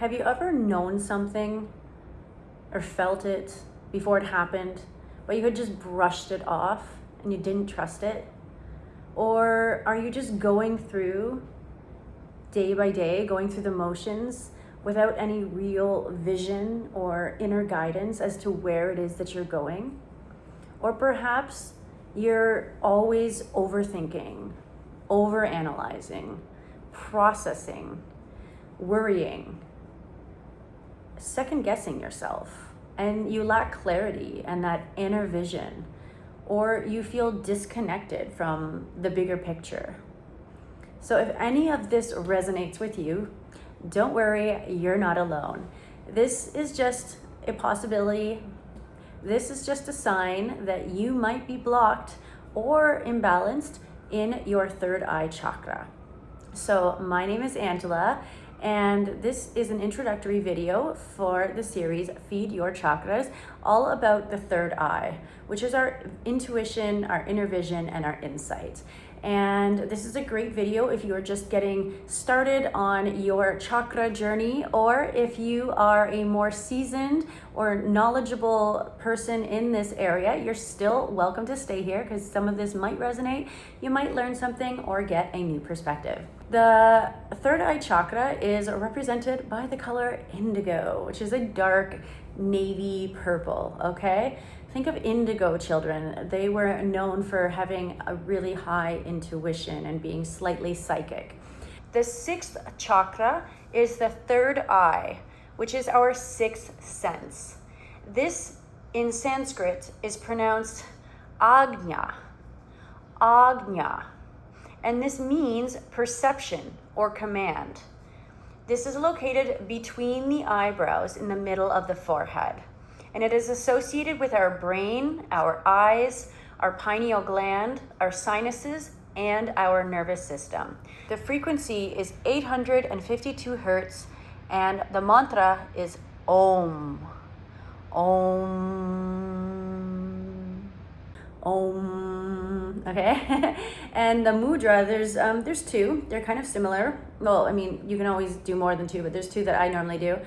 Have you ever known something or felt it before it happened, but you had just brushed it off and you didn't trust it? Or are you just going through day by day, going through the motions without any real vision or inner guidance as to where it is that you're going? Or perhaps you're always overthinking, overanalyzing, processing, worrying, second guessing yourself, and you lack clarity and that inner vision, or you feel disconnected from the bigger picture. So if any of this resonates with you, don't worry, you're not alone. This is just a possibility. This is just a sign that you might be blocked or imbalanced in your third eye chakra. So my name is Angela, and this is an introductory video for the series Feed Your Chakras, all about the third eye, which is our intuition, our inner vision, and our insight. And this is a great video if you are just getting started on your chakra journey, or if you are a more seasoned or knowledgeable person in this area, you're still welcome to stay here because some of this might resonate. You might learn something or get a new perspective. The third eye chakra is represented by the color indigo, which is a dark navy purple, okay? Think of indigo children. They were known for having a really high intuition and being slightly psychic. The sixth chakra is the third eye, which is our sixth sense. This in Sanskrit is pronounced Ājñā, Ājñā, and this means perception or command. This is located between the eyebrows in the middle of the forehead. And it is associated with our brain, our eyes, our pineal gland, our sinuses, and our nervous system. The frequency is 852 hertz, and the mantra is Om. Om. Om. Okay? And the mudra, there's two. They're kind of similar. Well, I mean, you can always do more than two, but there's two that I normally do.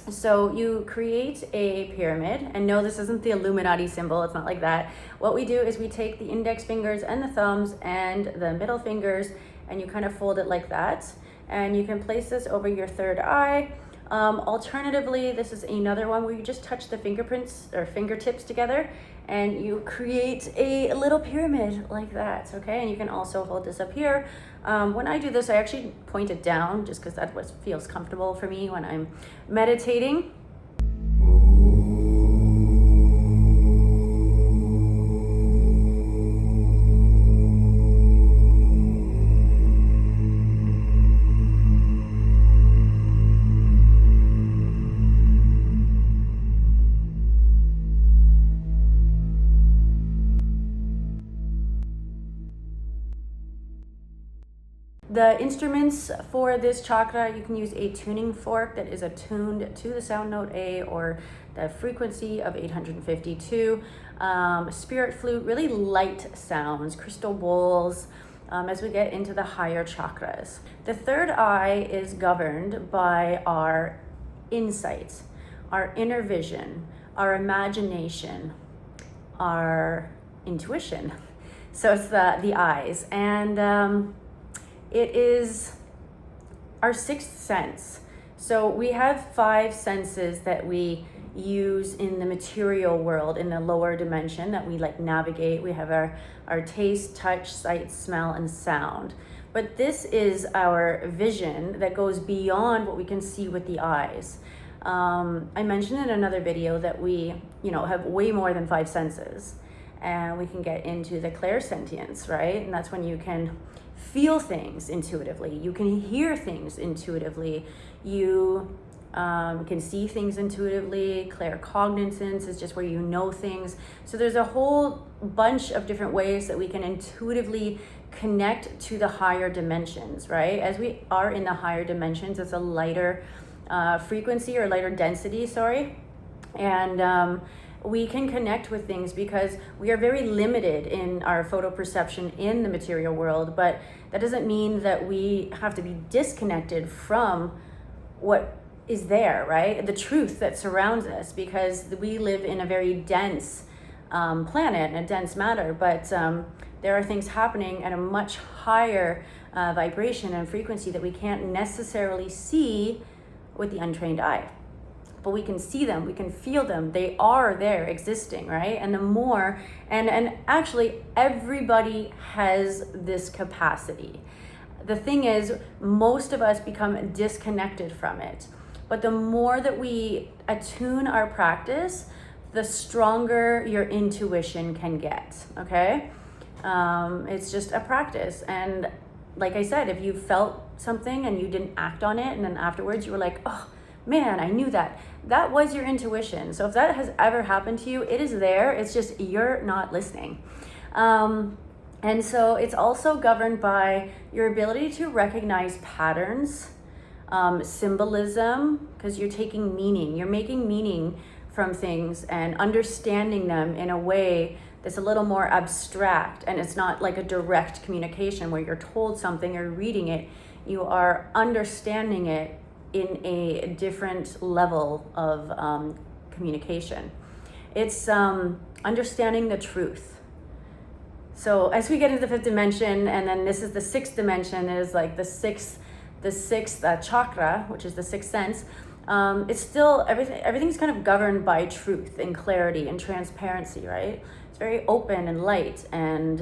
So you create a pyramid, and no, this isn't the Illuminati symbol, it's not like that. What we do is we take the index fingers and the thumbs and the middle fingers, and you kind of fold it like that. And you can place this over your third eye. Alternatively, this is another one where you just touch the fingerprints or fingertips together, and you create a little pyramid like that, okay? And you can also hold this up here. When I do this, I actually point it down just because that's what feels comfortable for me when I'm meditating. The instruments for this chakra, you can use a tuning fork that is attuned to the sound note A or the frequency of 852. Spirit flute, really light sounds, crystal bowls, as we get into the higher chakras. The third eye is governed by our insight, our inner vision, our imagination, our intuition. So it's the eyes. And it is our sixth sense. So we have five senses that we use in the material world, in the lower dimension that we like navigate. We have our taste, touch, sight, smell, and sound. But this is our vision that goes beyond what we can see with the eyes. I mentioned in another video that we, have way more than five senses, and we can get into the clairsentience, right? And that's when you can feel things intuitively, you can hear things intuitively, you can see things intuitively. Claircognizance is just where you know things. So there's a whole bunch of different ways that we can intuitively connect to the higher dimensions, right? As we are in the higher dimensions, it's a lighter frequency or lighter density, and we can connect with things because we are very limited in our photo perception in the material world, but that doesn't mean that we have to be disconnected from what is there, right? The truth that surrounds us, because we live in a very dense planet and a dense matter, but there are things happening at a much higher vibration and frequency that we can't necessarily see with the untrained eye. But we can see them, we can feel them, they are there existing, right? And the more, and actually everybody has this capacity. The thing is, most of us become disconnected from it. But the more that we attune our practice, the stronger your intuition can get, okay? It's just a practice. And like I said, if you felt something and you didn't act on it, and then afterwards you were like, oh man, I knew that. That was your intuition. So if that has ever happened to you, it is there. It's just you're not listening. And so it's also governed by your ability to recognize patterns, symbolism, because you're taking meaning. You're making meaning from things and understanding them in a way that's a little more abstract, and it's not like a direct communication where you're told something or reading it. You are understanding it in a different level of communication. It's understanding the truth. So as we get into the fifth dimension, and then this is the sixth dimension, is like the sixth chakra, which is the sixth sense. It's still everything's kind of governed by truth and clarity and transparency, right? It's very open and light, and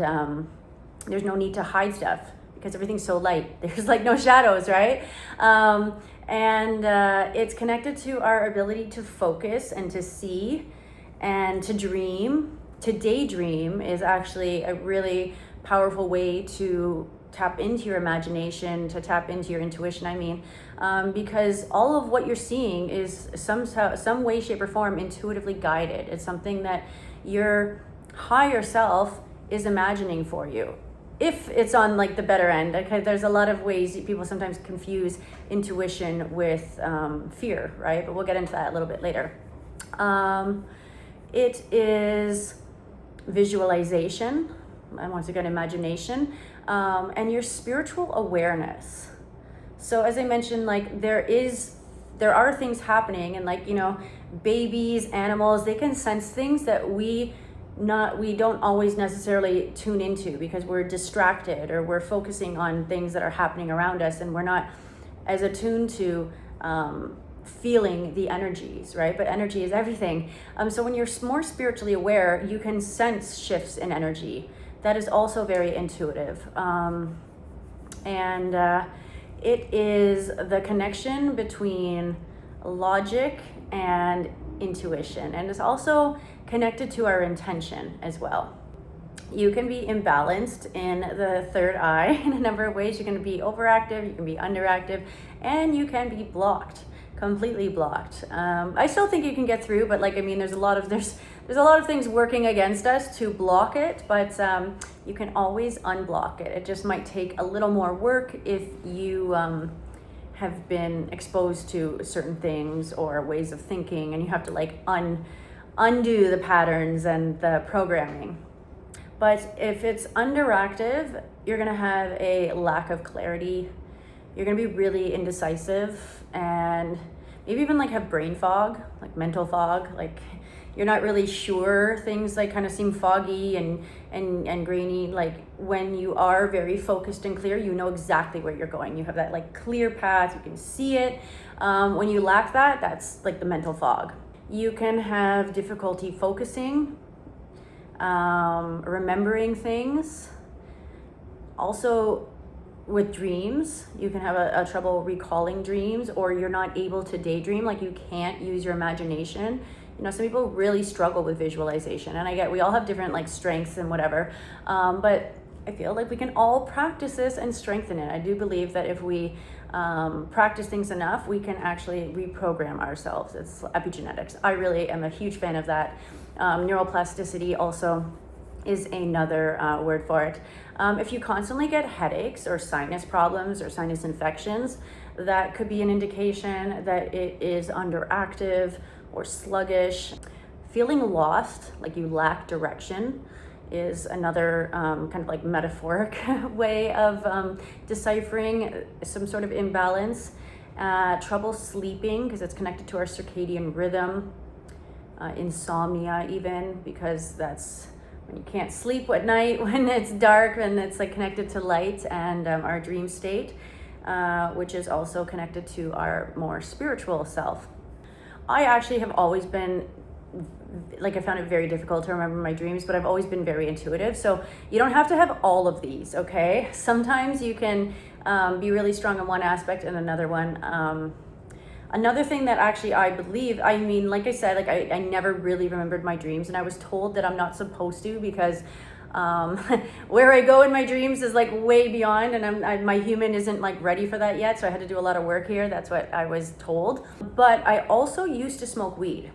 there's no need to hide stuff because everything's so light. There's like no shadows, right? And it's connected to our ability to focus and to see and to dream. To daydream is actually a really powerful way to tap into your imagination, to tap into your intuition, because all of what you're seeing is some way, shape, or form intuitively guided. It's something that your higher self is imagining for you. If it's on like the better end, okay, there's a lot of ways people sometimes confuse intuition with fear, right? But we'll get into that a little bit later. It is visualization, and once again, imagination, and your spiritual awareness. So as I mentioned, like there are things happening, and like, babies, animals, they can sense things that we don't always necessarily tune into because we're distracted or we're focusing on things that are happening around us, and we're not as attuned to feeling the energies, right? But energy is everything. So when you're more spiritually aware, you can sense shifts in energy. That is also very intuitive. And it is the connection between logic and intuition. And it's also connected to our intention as well. You can be imbalanced in the third eye in a number of ways. You can be overactive, you can be underactive, and you can be blocked. Completely blocked. I still think you can get through, but there's a lot of things working against us to block it, but you can always unblock it. It just might take a little more work if you have been exposed to certain things or ways of thinking, and you have to undo the patterns and the programming. But if it's underactive, you're gonna have a lack of clarity. You're gonna be really indecisive, and maybe even have brain fog, like mental fog. Like you're not really sure. Things kind of seem foggy and grainy. Like when you are very focused and clear, you know exactly where you're going. You have that clear path, you can see it. When you lack that, that's the mental fog. You can have difficulty focusing, remembering things. Also, with dreams, you can have a trouble recalling dreams, or you're not able to daydream, you can't use your imagination. Some people really struggle with visualization, and we all have different strengths and whatever, but I feel like we can all practice this and strengthen it. I do believe that if we practice things enough, we can actually reprogram ourselves. It's epigenetics. I really am a huge fan of that. Neuroplasticity also is another word for it. If you constantly get headaches or sinus problems or sinus infections, that could be an indication that it is underactive or sluggish. Feeling lost, like you lack direction, is another kind of metaphoric way of deciphering some sort of imbalance. trouble sleeping because it's connected to our circadian rhythm, insomnia even, because that's when you can't sleep at night when it's dark, and it's like connected to light, and our dream state, which is also connected to our more spiritual self. I actually have always been, like, I found it very difficult to remember my dreams, but I've always been very intuitive. So you don't have to have all of these, okay? Sometimes you can be really strong in one aspect and another one. Another thing that actually I believe, I mean, like I said, like I never really remembered my dreams, and I was told that I'm not supposed to, because where I go in my dreams is like way beyond, and my human isn't like ready for that yet. So I had to do a lot of work here. That's what I was told. But I also used to smoke weed,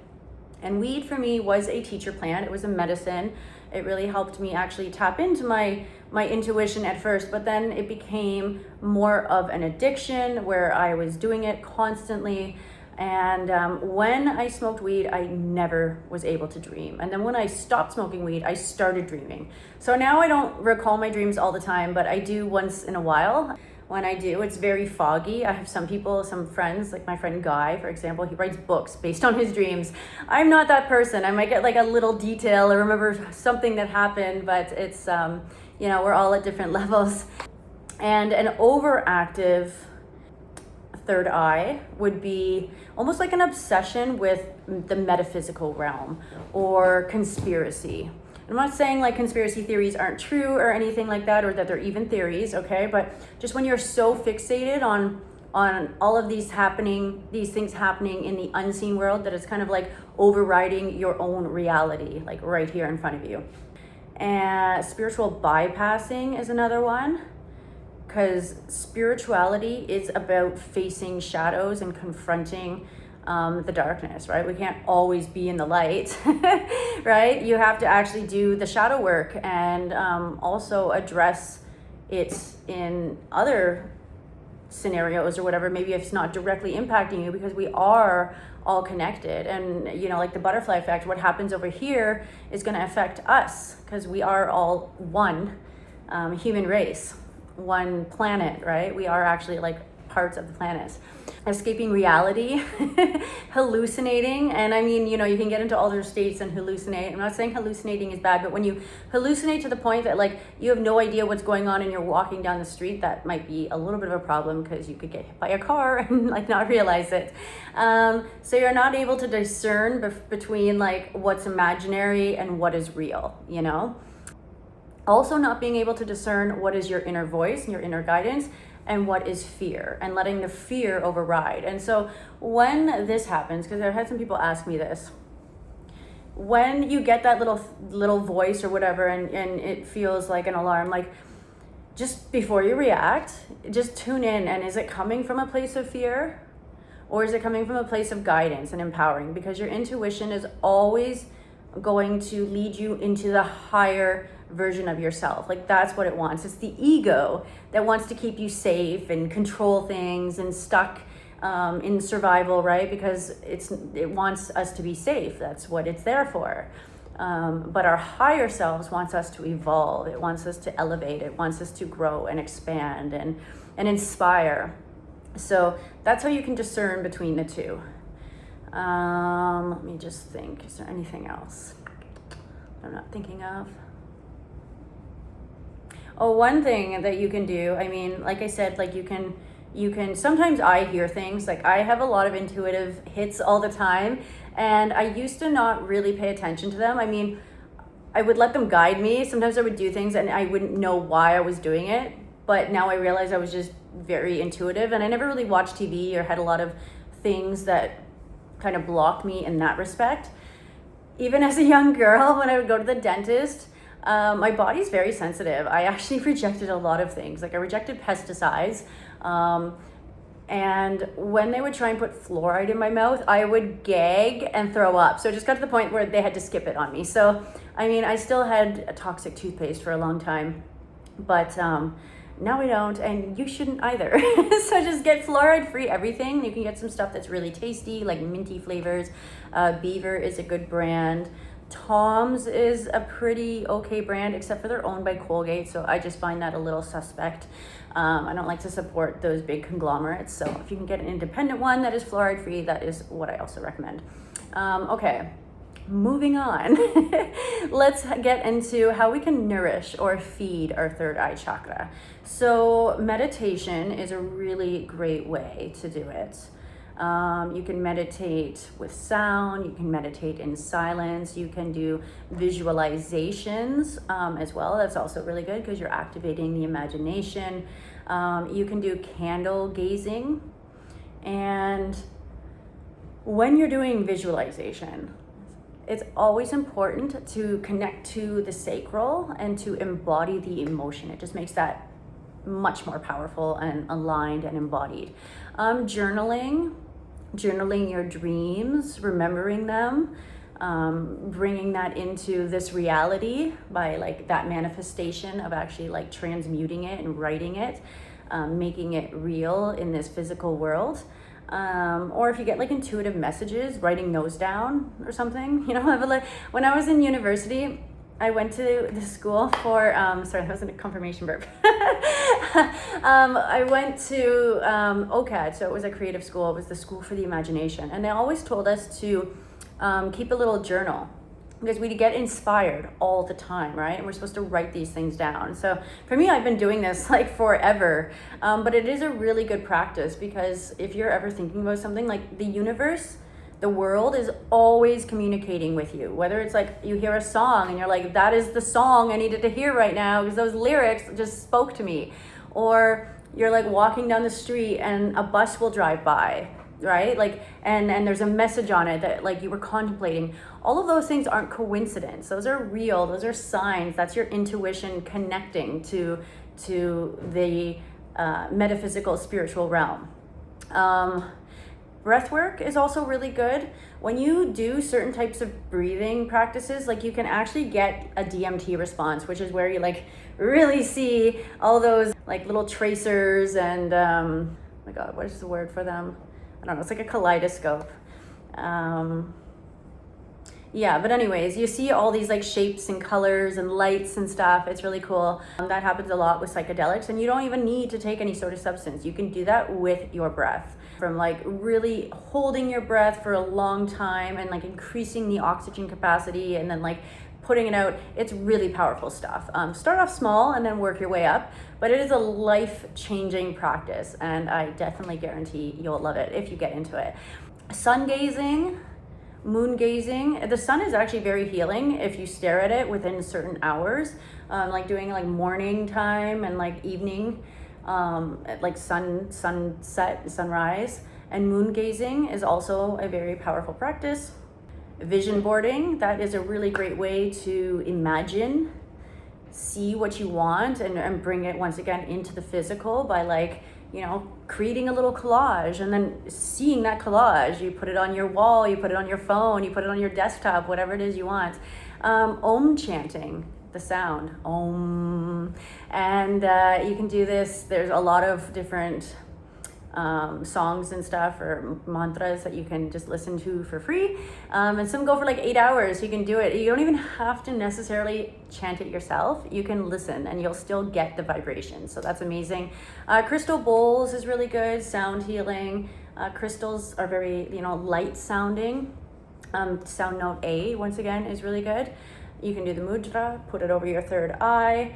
and weed for me was a teacher plant. It was a medicine. It really helped me actually tap into my intuition at first, but then it became more of an addiction where I was doing it constantly. And when I smoked weed, I never was able to dream. And then when I stopped smoking weed, I started dreaming. So now I don't recall my dreams all the time, but I do once in a while. When I do, it's very foggy. I have some friends, like my friend Guy, for example, he writes books based on his dreams. I'm not that person. I might get like a little detail or remember something that happened, but it's, we're all at different levels. And an overactive third eye would be almost like an obsession with the metaphysical realm or conspiracy. I'm not saying like conspiracy theories aren't true or anything like that, or that they're even theories, okay? But just when you're so fixated on all of these things happening in the unseen world, that it's kind of like overriding your own reality, like right here in front of you. And spiritual bypassing is another one, because spirituality is about facing shadows and confronting the darkness, right? We can't always be in the light, right? You have to actually do the shadow work, and also address it in other scenarios or whatever, maybe if it's not directly impacting you, because we are all connected. And like the butterfly effect, what happens over here is going to affect us, because we are all one human race, one planet, right? We are actually like parts of the planet. Escaping reality, hallucinating, and I mean, you can get into altered states and hallucinate. I'm not saying hallucinating is bad, but when you hallucinate to the point that like you have no idea what's going on and you're walking down the street, that might be a little bit of a problem, because you could get hit by a car and like not realize it. So you're not able to discern between like what's imaginary and what is real, Also not being able to discern what is your inner voice and your inner guidance, and what is fear, and letting the fear override. And so when this happens, because I've had some people ask me this, when you get that little voice or whatever, and it feels like an alarm, like just before you react, just tune in. And is it coming from a place of fear, or is it coming from a place of guidance and empowering? Because your intuition is always going to lead you into the higher version of yourself. Like that's what it wants. It's the ego that wants to keep you safe and control things and stuck in survival, right? Because it wants us to be safe. That's what it's there for. But our higher selves wants us to evolve. It wants us to elevate. It wants us to grow and expand and inspire. So that's how you can discern between the two. Let me just think. Is there anything else I'm not thinking of? Oh, one thing that you can do, I mean, like I said, like you can, sometimes I hear things, like I have a lot of intuitive hits all the time, and I used to not really pay attention to them. I mean, I would let them guide me. Sometimes I would do things and I wouldn't know why I was doing it, but now I realize I was just very intuitive, and I never really watched TV or had a lot of things that kind of blocked me in that respect. Even as a young girl, when I would go to the dentist, my body's very sensitive. I actually rejected a lot of things. Like I rejected pesticides. And when they would try and put fluoride in my mouth, I would gag and throw up. So it just got to the point where they had to skip it on me. So, I mean, I still had a toxic toothpaste for a long time, but now we don't, and you shouldn't either. So just get fluoride-free everything. You can get some stuff that's really tasty, like minty flavors. Beaver is a good brand. Tom's is a pretty okay brand, except for they're owned by Colgate, so I just find that a little suspect. I don't like to support those big conglomerates, so if you can get an independent one that is fluoride free, that is what I also recommend. Okay, moving on. Let's get into how we can nourish or feed our third eye chakra. So meditation is a really great way to do it. You can meditate with sound, you can meditate in silence, you can do visualizations as well. That's also really good because you're activating the imagination. You can do candle gazing. And when you're doing visualization, it's always important to connect to the sacral and to embody the emotion. It just makes that much more powerful and aligned and embodied. Journaling your dreams, remembering them, bringing that into this reality by like that manifestation of actually like transmuting it and writing it, making it real in this physical world. Or if you get like intuitive messages, writing those down or something. You know, when I was in university, I went to the school for, sorry, that wasn't a confirmation burp. I went to OCAD, so it was a creative school. It was the School for the Imagination. And they always told us to keep a little journal because we get inspired all the time, right? And we're supposed to write these things down. So for me, I've been doing this like forever, but it is a really good practice because if you're ever thinking about something, like the universe, the world is always communicating with you. Whether it's like you hear a song and you're like, that is the song I needed to hear right now because those lyrics just spoke to me. Or you're like walking down the street and a bus will drive by, right? Like, and there's a message on it that like you were contemplating. All of those things aren't coincidence. Those are real. Those are signs. That's your intuition connecting to the metaphysical spiritual realm. Breath work is also really good. When you do certain types of breathing practices, like you can actually get a DMT response, which is where you like really see all those like little tracers and, oh my God, what is the word for them? I don't know, it's like a kaleidoscope. Yeah, but anyways, you see all these like shapes and colors and lights and stuff. It's really cool. That happens a lot with psychedelics, and you don't even need to take any sort of substance. You can do that with your breath. From like really holding your breath for a long time and like increasing the oxygen capacity and then like putting it out. It's really powerful stuff. Start off small and then work your way up, but it is a life-changing practice, and I definitely guarantee you'll love it if you get into it. Sun gazing, moon gazing. The sun is actually very healing if you stare at it within certain hours, like doing like morning time and like evening, like sunset, sunrise. And moon gazing is also a very powerful practice. Vision boarding, that is a really great way to imagine, see what you want, and bring it once again into the physical by like, you know, creating a little collage and then seeing that collage. You put it on your wall, you put it on your phone, you put it on your desktop, whatever it is you want. Om chanting, the sound, Om. And you can do this. There's a lot of different songs and stuff or mantras that you can just listen to for free. And some go for like 8 hours. You can do it. You don't even have to necessarily chant it yourself. You can listen and you'll still get the vibration. So that's amazing. Crystal bowls is really good. Sound healing. Crystals are very, you know, light sounding. Sound note A, once again, is really good. You can do the mudra, put it over your third eye.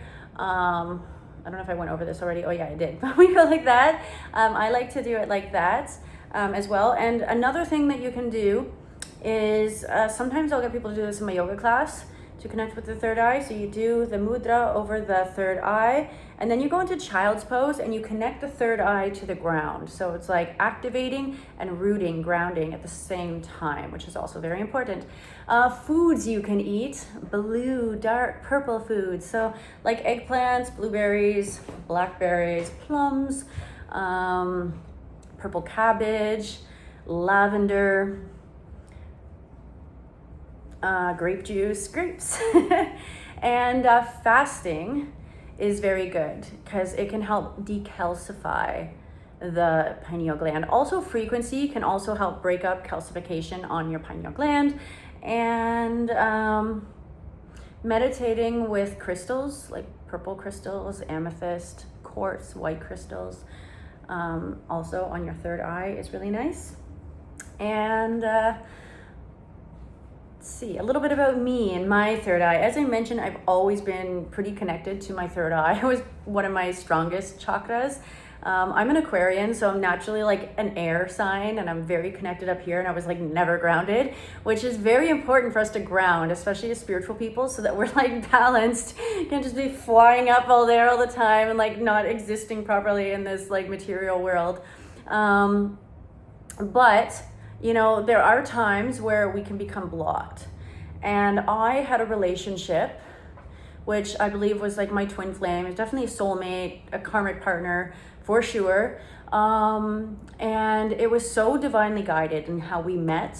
I don't know if I went over this already. Oh yeah, I did. But we go like that. I like to do it like that as well. And another thing that you can do is sometimes I'll get people to do this in my yoga class to connect with the third eye. So you do the mudra over the third eye, and then you go into child's pose and you connect the third eye to the ground. So it's like activating and rooting, grounding at the same time, which is also very important. Foods you can eat, blue, dark, purple foods. So like eggplants, blueberries, blackberries, plums, purple cabbage, lavender, grape juice, grapes. And fasting is very good because it can help decalcify the pineal gland. Also, frequency can also help break up calcification on your pineal gland. and meditating with crystals like purple crystals, amethyst, quartz, white crystals. Also on your third eye is really nice. And let's see, a little bit about me and my third eye. As I mentioned, I've always been pretty connected to my third eye. It was one of my strongest chakras. I'm an Aquarian, so I'm naturally like an air sign, and I'm very connected up here, and I was like never grounded, which is very important for us to ground, especially as spiritual people, so that we're like balanced. You can't just be flying up all there all the time and like not existing properly in this like material world. But you know, there are times where we can become blocked. And I had a relationship, which I believe was like my twin flame. It's definitely a soulmate, a karmic partner, for sure. And it was so divinely guided in how we met.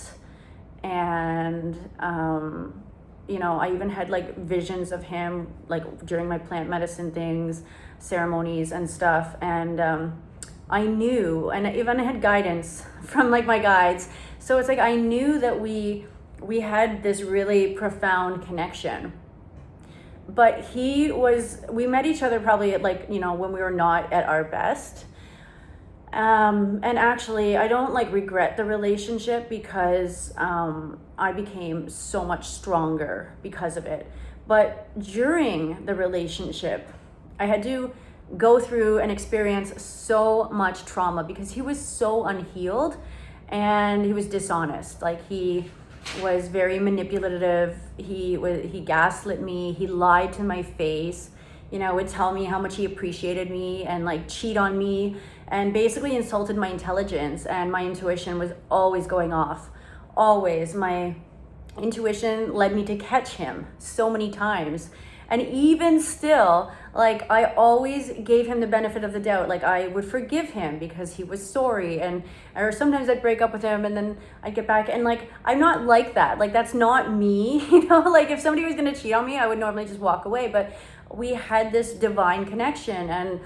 And, you know, I even had like visions of him, like during my plant medicine things, ceremonies and stuff. And I knew, and even I had guidance from like my guides. So it's like, I knew that we had this really profound connection. But we met each other probably at like, you know, when we were not at our best. And actually, I don't like regret the relationship because I became so much stronger because of it. But during the relationship, I had to go through and experience so much trauma because he was so unhealed and he was dishonest. Like he was very manipulative. He gaslit me. He lied to my face, you know, would tell me how much he appreciated me and like cheat on me and basically insulted my intelligence, and my intuition was always going off. Always. My intuition led me to catch him so many times. And even still, like I always gave him the benefit of the doubt. Like I would forgive him because he was sorry, or sometimes I'd break up with him and then I'd get back. And like, I'm not like that. Like that's not me, you know, like if somebody was gonna cheat on me, I would normally just walk away. But we had this divine connection and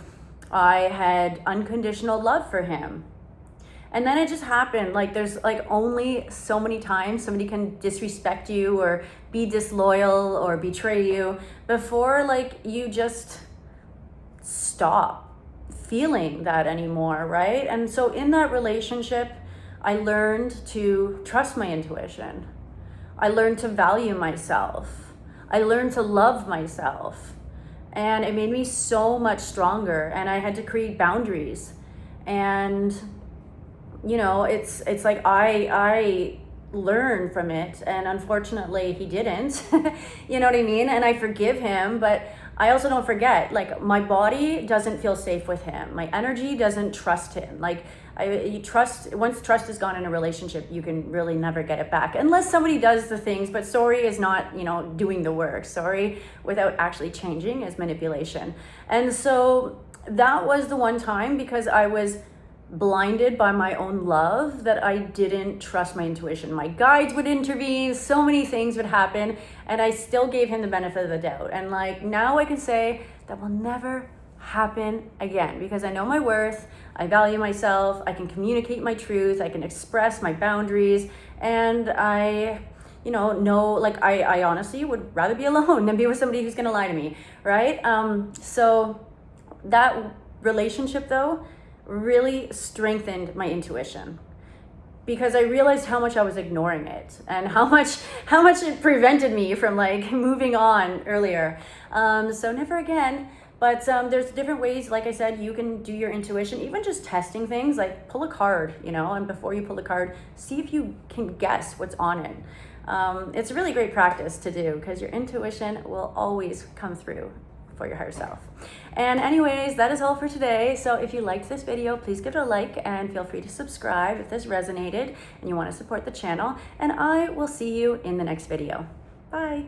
I had unconditional love for him. And then it just happened. Like there's like only so many times somebody can disrespect you or be disloyal or betray you before like you just stop feeling that anymore, right? And so in that relationship, I learned to trust my intuition. I learned to value myself. I learned to love myself. And it made me so much stronger, and I had to create boundaries. And you know, it's like I learned from it, and unfortunately he didn't. You know what I mean? And I forgive him, but I also don't forget, like my body doesn't feel safe with him. My energy doesn't trust him. Like once trust is gone in a relationship, you can really never get it back unless somebody does the things. But sorry is not, you know, doing the work. Sorry without actually changing is manipulation. And so that was the one time, because I was blinded by my own love, that I didn't trust my intuition. My guides would intervene, so many things would happen, and I still gave him the benefit of the doubt. And like now I can say that will never happen again, because I know my worth, I value myself, I can communicate my truth, I can express my boundaries, and I like I honestly would rather be alone than be with somebody who's gonna lie to me, right? So that relationship though really strengthened my intuition, because I realized how much I was ignoring it and how much it prevented me from like moving on earlier. So never again. But there's different ways, like I said, you can do your intuition, even just testing things, like pull a card, you know, and before you pull the card, see if you can guess what's on it. It's a really great practice to do, because your intuition will always come through for your higher self. And anyways, that is all for today. So if you liked this video, please give it a like and feel free to subscribe if this resonated and you want to support the channel. And I will see you in the next video. Bye.